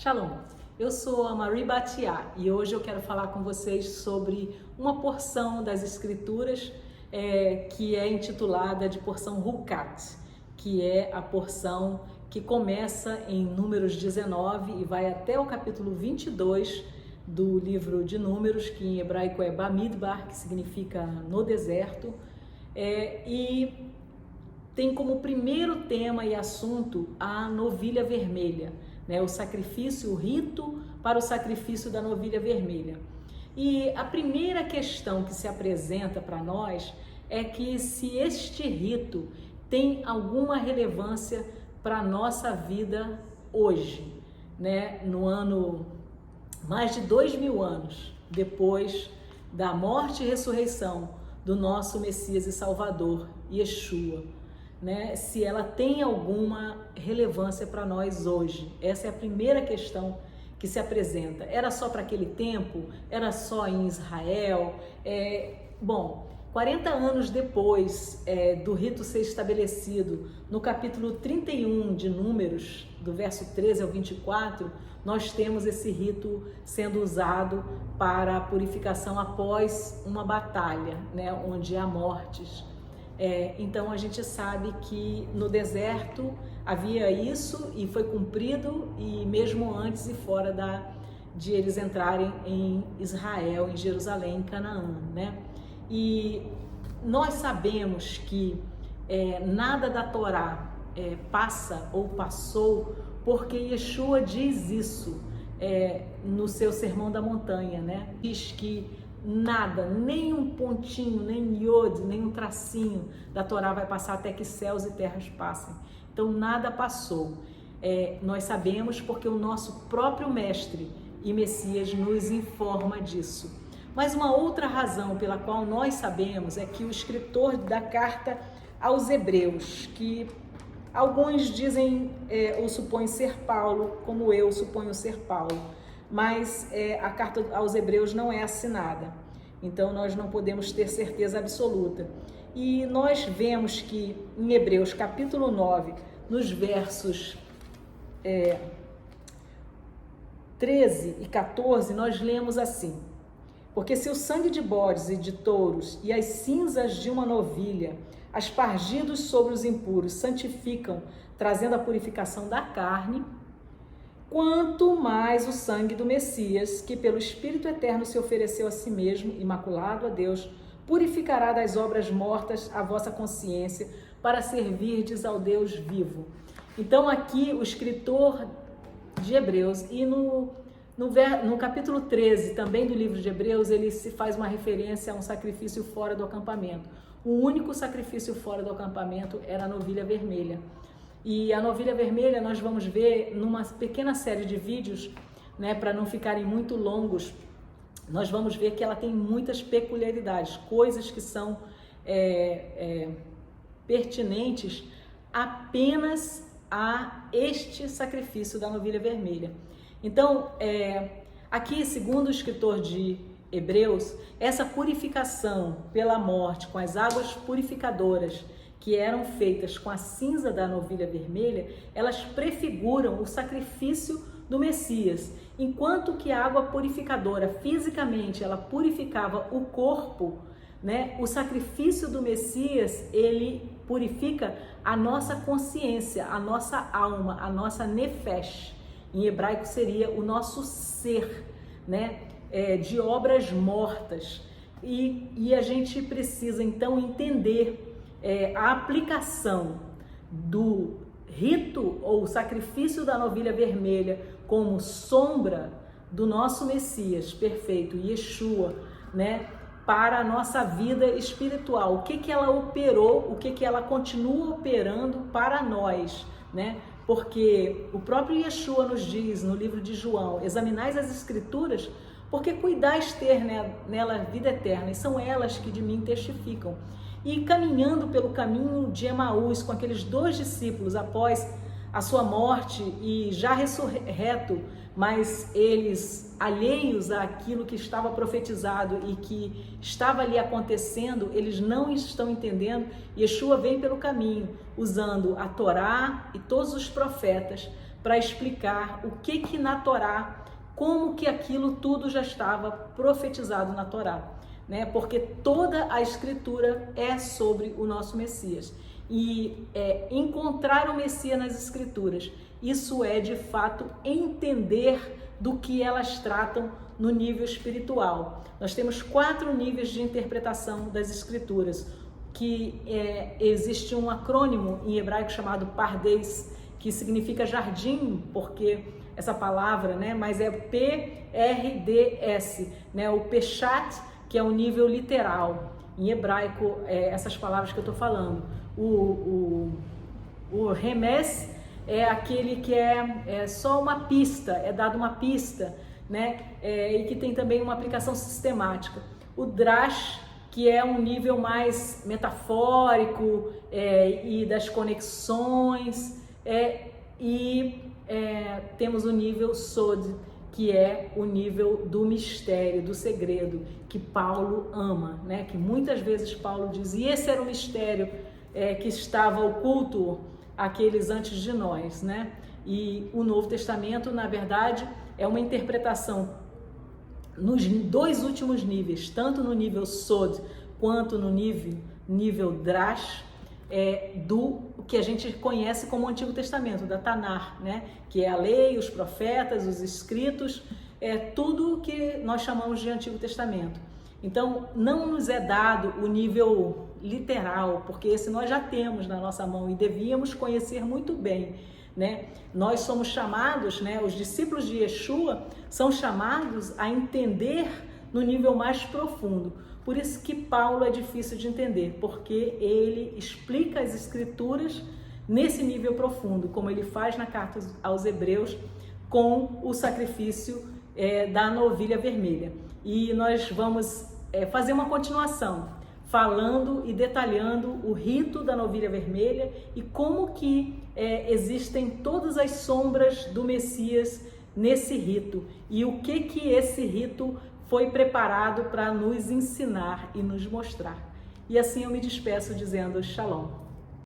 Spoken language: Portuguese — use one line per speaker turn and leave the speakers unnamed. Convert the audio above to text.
Shalom, eu sou a Marie Batiá e hoje eu quero falar com vocês sobre uma porção das Escrituras que é intitulada de porção Hukat, que é a porção que começa em Números 19 e vai até o capítulo 22 do livro de Números, que em hebraico é Bamidbar, que significa no deserto, e tem como primeiro tema e assunto a novilha vermelha, né? O sacrifício, o rito para o sacrifício da novilha vermelha. E a primeira questão que se apresenta para nós é que se este rito tem alguma relevância para a nossa vida hoje, né? No ano, mais de 2000 anos depois da morte e ressurreição do nosso Messias e Salvador, Yeshua, né? Se ela tem alguma relevância para nós hoje. Essa é a primeira questão que se apresenta. Era só para aquele tempo? Era só em Israel? 40 anos depois do rito ser estabelecido, no capítulo 31 de Números, do verso 13 ao 24, nós temos esse rito sendo usado para a purificação após uma batalha, né, onde há mortes. Então a gente sabe que no deserto havia isso e foi cumprido, e mesmo antes e fora de eles entrarem em Israel, em Jerusalém, em Canaã, né? E nós sabemos que nada da Torá passa ou passou porque Yeshua diz isso no seu Sermão da Montanha, né? Diz que nada, nem um pontinho, nem iode, nem um tracinho da Torá vai passar até que céus e terras passem. Então nada passou. Nós sabemos porque o nosso próprio Mestre e Messias nos informa disso. Mas uma outra razão pela qual nós sabemos é que o escritor da carta aos Hebreus, que alguns dizem ou supõem ser Paulo, como eu suponho ser Paulo, mas a carta aos Hebreus não é assinada, então nós não podemos ter certeza absoluta. E nós vemos que em Hebreus capítulo 9, nos versos 13 e 14, nós lemos assim: porque se o sangue de bodes e de touros e as cinzas de uma novilha, aspargidos sobre os impuros, santificam, trazendo a purificação da carne, quanto mais o sangue do Messias, que pelo Espírito Eterno se ofereceu a si mesmo, imaculado a Deus, purificará das obras mortas a vossa consciência, para servirdes ao Deus vivo. Então aqui o escritor de Hebreus, e no capítulo 13 também do livro de Hebreus, ele se faz uma referência a um sacrifício fora do acampamento. O único sacrifício fora do acampamento era a novilha vermelha. E a novilha vermelha nós vamos ver numa pequena série de vídeos, né, para não ficarem muito longos. Nós vamos ver que ela tem muitas peculiaridades, coisas que são pertinentes apenas a este sacrifício da novilha vermelha. Então, aqui, segundo o escritor de Hebreus, essa purificação pela morte com as águas purificadoras que eram feitas com a cinza da novilha vermelha, elas prefiguram o sacrifício do Messias. Enquanto que a água purificadora, fisicamente, ela purificava o corpo, né? O sacrifício do Messias, ele purifica a nossa consciência, a nossa alma, a nossa nefesh. Em hebraico seria o nosso ser, né? De obras mortas. E a gente precisa então entender a aplicação do rito ou sacrifício da novilha vermelha como sombra do nosso Messias perfeito, Yeshua, né, para a nossa vida espiritual. O que ela operou, o que ela continua operando para nós, né? Porque o próprio Yeshua nos diz no livro de João: examinais as Escrituras, porque cuidais ter nela vida eterna, e são elas que de mim testificam. E caminhando pelo caminho de Emaús com aqueles 2 discípulos após a sua morte e já ressurreto, mas eles alheios àquilo que estava profetizado e que estava ali acontecendo, eles não estão entendendo. Yeshua vem pelo caminho usando a Torá e todos os profetas para explicar o que na Torá, como que aquilo tudo já estava profetizado na Torá, né? Porque toda a Escritura é sobre o nosso Messias. E encontrar o Messias nas Escrituras, isso é de fato entender do que elas tratam no nível espiritual. Nós temos 4 níveis de interpretação das Escrituras, que existe um acrônimo em hebraico chamado Pardes, que significa jardim, porque essa palavra, né, mas é PRDS, né, o Peshat, que é o nível literal. Em hebraico, essas palavras que eu estou falando. O Remes é aquele que é só uma pista, é dado uma pista, né, e que tem também uma aplicação sistemática. O Drash, que é um nível mais metafórico e das conexões, temos o nível Sod, que é o nível do mistério, do segredo, que Paulo ama, né? Que muitas vezes Paulo diz, e esse era o mistério que estava oculto àqueles antes de nós, né? E o Novo Testamento, na verdade, é uma interpretação nos 2 últimos níveis, tanto no nível Sod quanto no nível Drash, do que a gente conhece como Antigo Testamento, da Tanar, né? Que é a lei, os profetas, os escritos, tudo que nós chamamos de Antigo Testamento. Então, não nos é dado o nível literal, porque esse nós já temos na nossa mão e devíamos conhecer muito bem, né? Nós somos chamados, né? Os discípulos de Yeshua são chamados a entender no nível mais profundo. Por isso que Paulo é difícil de entender, porque ele explica as Escrituras nesse nível profundo, como ele faz na carta aos Hebreus com o sacrifício da novilha vermelha. E nós vamos fazer uma continuação, falando e detalhando o rito da novilha vermelha e como que existem todas as sombras do Messias nesse rito e o que esse rito foi preparado para nos ensinar e nos mostrar. E assim eu me despeço dizendo Shalom.